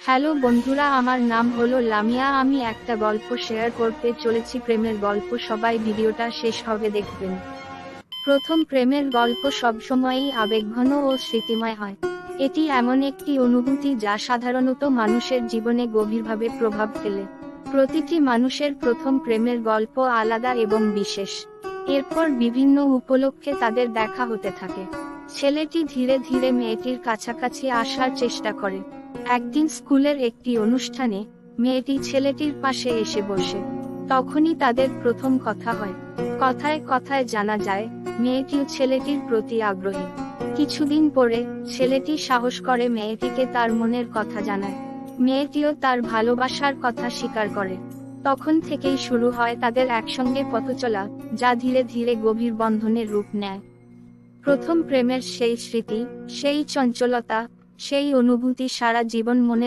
Hello বন্ধুরা, আমার নাম হলো লামিয়া। আমি একটা গল্প শেয়ার করতে চলেছি, প্রেমের গল্প। সবাই ভিডিওটা শেষ হবে দেখবেন। প্রথম প্রেমের গল্প সবসময়ই আবেগঘন ও স্মৃতিময় হয়। এটি এমন একটি অনুভূতি যা সাধারণত মানুষের জীবনে গভীরভাবে প্রভাব ফেলে। প্রতিটি মানুষের প্রথম প্রেমের গল্প আলাদা এবং বিশেষ। এরপর বিভিন্ন উপলক্ষে তাদের দেখা হতে থাকে। ছেলেটি ধীরে ধীরে মেয়েটির কাছাকাছি আসার চেষ্টা করে। একদিন স্কুলের একটি অনুষ্ঠানে মেয়েটি ছেলেটির পাশে এসে বসে। তখনই তাদের প্রথম কথা হয়। কথায় কথায় জানা যায় মেয়েটিও ছেলেটির প্রতি আগ্রহী। কিছুদিন পরে ছেলেটি সাহস করে মেয়েটিকে তার মনের কথা জানায়। মেয়েটিও তার ভালোবাসার কথা স্বীকার করে। তখন থেকেই শুরু হয় তাদের একসঙ্গে পথচলা, যা ধীরে ধীরে গভীর বন্ধনের রূপ নেয়। প্রথম প্রেমের সেই স্মৃতি, সেই চঞ্চলতা, সেই অনুভূতি সারা জীবন মনে